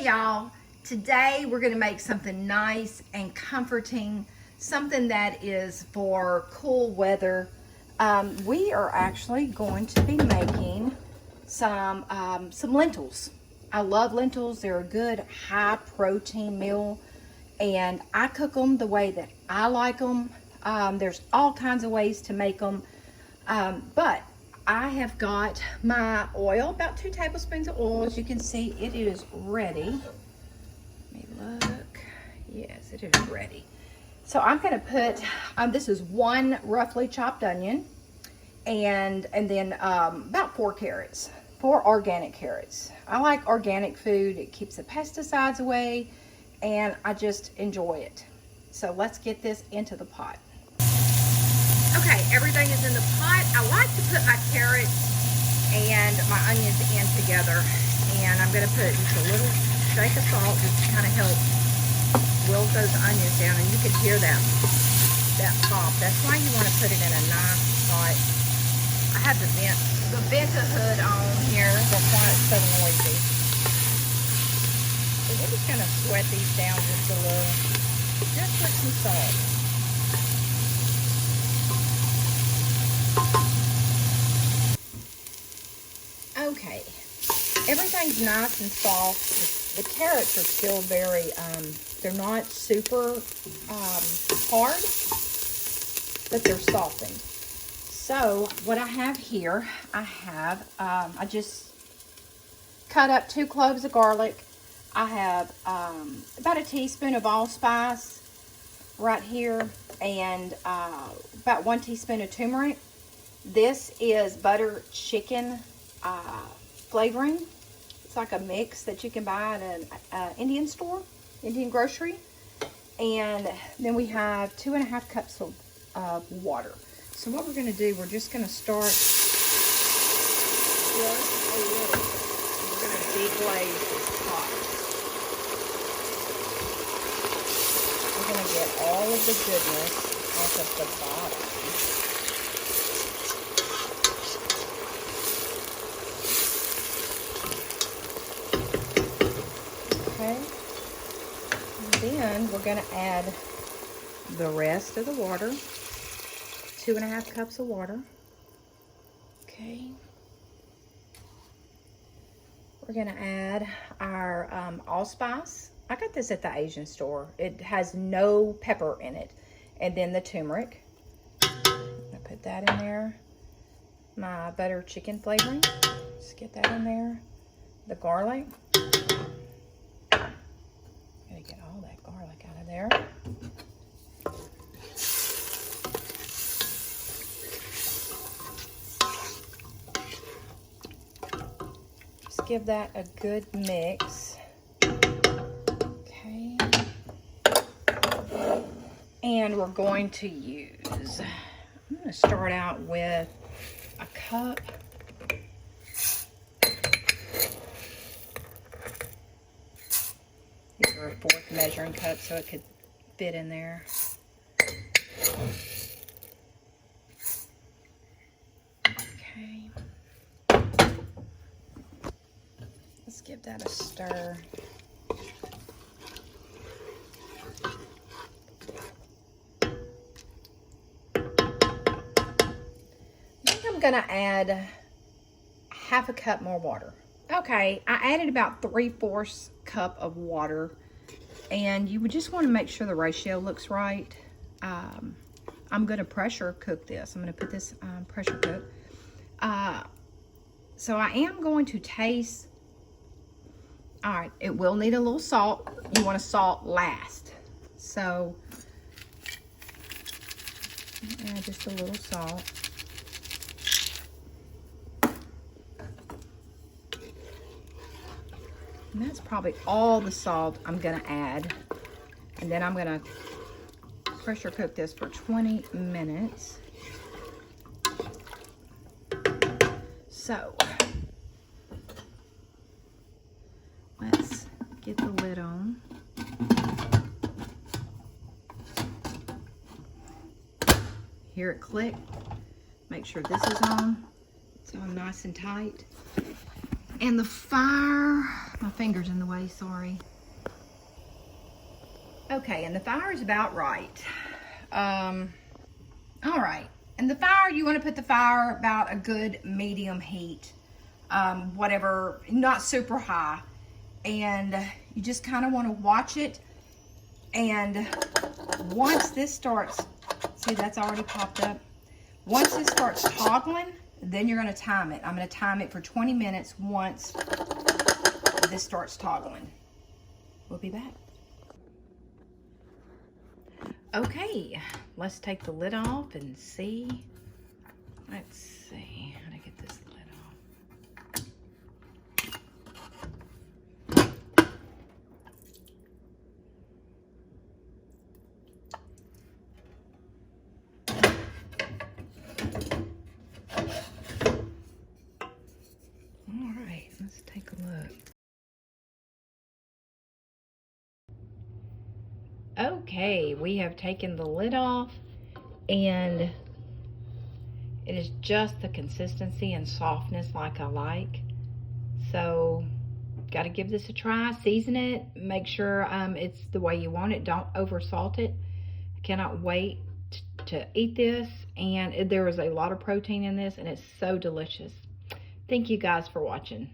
Hey y'all, today we're gonna make something nice and comforting, something that is for cool weather. We are actually going to be making some lentils. I love lentils. They're a good high protein meal, and I cook them the way that I like them. There's all kinds of ways to make them, but I have got my oil, about 2 tablespoons of oil. As you can see, it is ready. Let me look. Yes, it is ready. So I'm going to put, this is 1 roughly chopped onion, and then about 4 carrots, 4 organic carrots. I like organic food. It keeps the pesticides away, and I just enjoy it. So let's get this into the pot. Okay, everything is in the pot. I like to put my carrots and my onions in together. And I'm going to put just a little shake of salt just to kind of help wilt those onions down. And you can hear that pop. That's why you want to put it in a nice pot. I have the Venta hood on here. That's why it's so noisy. So we're just going to sweat these down just a little. Just with some salt. Okay, everything's nice and soft. The carrots are still very, they're not super hard, but they're softened. So what I have here, I just cut up 2 cloves of garlic. I have about a teaspoon of allspice right here, and about 1 teaspoon of turmeric. This is butter chicken flavoring. It's like a mix that you can buy at an Indian store, Indian grocery. And then we have 2.5 cups of water. So what we're going to do, we're just going to start just a little. We're going to deglaze this pot. We're going to get all of the goodness off of the bottom. Okay, and then we're going to add the rest of the water, 2.5 cups of water. Okay, we're going to add our allspice. I got this at the Asian store. It has no pepper in it. And then the turmeric. I'm going to put that in there. My butter chicken flavoring. Just get that in there. The garlic. Get all that garlic out of there. Just give that a good mix. Okay. And we're going to use, I'm going to start out with a cup. These are a 4th measuring cup, so it could fit in there. Okay. Let's give that a stir. I think I'm going to add 1/2 cup more water. Okay, I added about 3/4 cup of water, and you would just want to make sure the ratio looks right. I'm going to pressure cook this. I'm going to put this pressure cook. So I am going to taste. All right, it will need a little salt. You want to salt last. So add just a little salt. And that's probably all the salt I'm going to add. And then I'm going to pressure cook this for 20 minutes. So, let's get the lid on. Hear it click. Make sure this is on. It's on nice and tight. And the fire, my finger's in the way, sorry. Okay, and the fire is about right. All right, and the fire, you want to put the fire about a good medium heat, whatever, not super high. And you just kind of want to watch it. And once this starts, see, that's already popped up. Once it starts toggling, then you're going to time it. I'm going to time it for 20 minutes once this starts toggling. We'll be back. Okay, let's take the lid off and see. Let's see how to get this lid off. All right, let's take a look. Okay, we have taken the lid off, and it is just the consistency and softness like I like. So, got to give this a try. Season it. Make sure it's the way you want it. Don't over salt it. I cannot wait to eat this, and there is a lot of protein in this, and it's so delicious. Thank you guys for watching.